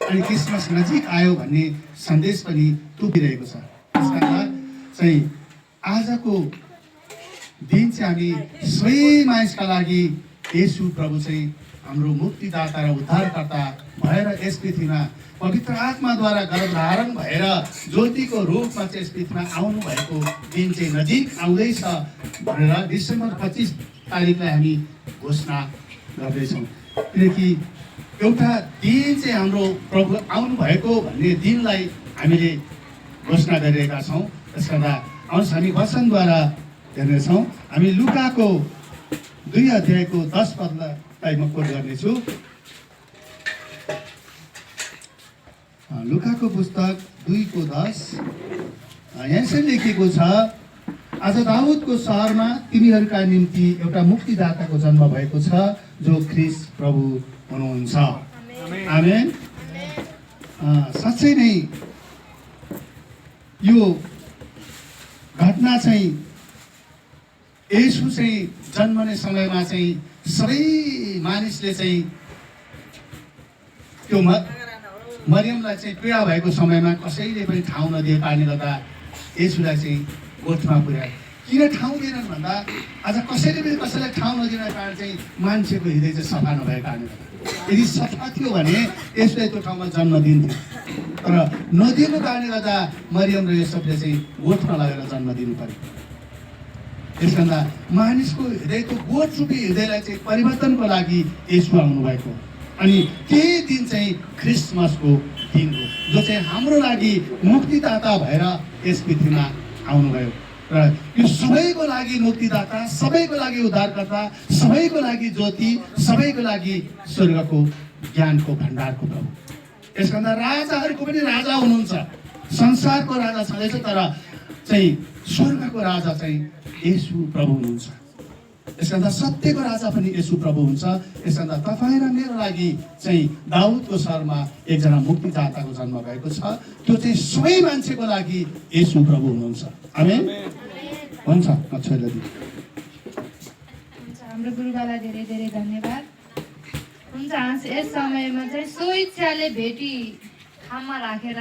अनि क्रिसमस नजिक आयो भन्ने सन्देश पनि तुकिरहेको छ। त्यसकारण चाहिँ आजको दिन चाहिँ हामी सबै मानिसका लागि येशू प्रभु चाहिँ हाम्रो मुक्तिदाता र उद्धारकर्ता भएर यस पृथ्वीमा पवित्र आत्माद्वारा गर्भधारण भएर ज्योतिको रूपमा चाहिँ यस पृथ्वीमा आउनु भएको दिन चाहिँ नजिक आउँदैछ भनेर डिसेम्बर 25 तारिकलाई हामी घोषणा गर्दैछौँ। किनकि एउटा दिन चाहिँ हाम्रो प्रभु आउनु भएको भन्ने दिनलाई हामीले घोषणा गरिरहेका छौँ। त्यसकारण आउनुहोस् हामी वचनद्वारा हेर्नेछौँ। हामी लुकाको 2 अध्यायको 10 पदलाई म कोट गर्नेछु। लुकाको पुस्तक 2को 10 यहाँ लेखिएको छ, आज दाउदको सहरमा तिमीहरूका निम्ति एउटा मुक्तिदाताको जन्म भएको छ जो ख्रिस्ट प्रभु हुनुहुन्छ। आमेन। साँच्चै नै यो घटना चाहिँ येशू चाहिँ जन्मने समयमा चाहिँ सबै मानिसले चाहिँ त्यो मरियमलाई चाहिँ पीडा भएको समयमा कसैले पनि ठाउँ नदिए कारणले गर्दा येशूलाई चाहिँ गोठमा पुर्याए। किन ठाउँ दिएनन् भन्दा आज कसैले पनि कसैलाई ठाउँ नदिन कारण चाहिँ मान्छेको हृदय चाहिँ सफा नभएको कारणले गर्दा। यदि सफा थियो भने यसलाई त्यो ठाउँमा जन्म दिन्थ्यो, तर नदिएको कारणले गर्दा मरियम र योसेफले चाहिँ गोठमा लगेर जन्म दिनु पर्यो। त्यसभन्दा मानिसको हृदयको गोठ रूपी हृदयलाई चाहिँ परिवर्तनको लागि येशू आउनुभएको। अनि त्यही दिन चाहिँ क्रिसमसको दिन हो जो चाहिँ हाम्रो लागि मुक्तिदाता भएर यस पृथ्वीमा आउनुभयो। र यो सबैको लागि मुक्तिदाता, सबैको लागि उद्धारकर्ता, सबैको लागि ज्योति, सबैको लागि स्वर्गको ज्ञानको भण्डारको प्रभु। यसभन्दा राजाहरूको पनि राजा हुनुहुन्छ, संसारको राजा छँदैछ, तर चाहिँ स्वर्गको राजा चाहिँ येशू प्रभु हुनुहुन्छ। यसभन्दा सत्यको राजा पनि येशू प्रभु हुन्छ। यसभन्दा तपाईँ र मेरो लागि चाहिँ दाउदको सहरमा एकजना मुक्तिदाताको जन्म भएको छ। त्यो चाहिँ सबै मान्छेको लागि येशू प्रभु हुनुहुन्छ। आमेन। हुन्छ हाम्रो गुरुबालाई धेरै धेरै धन्यवाद। हुन्छ यस समयमा चाहिँ स्वेच्छाले भेटी खाममा राखेर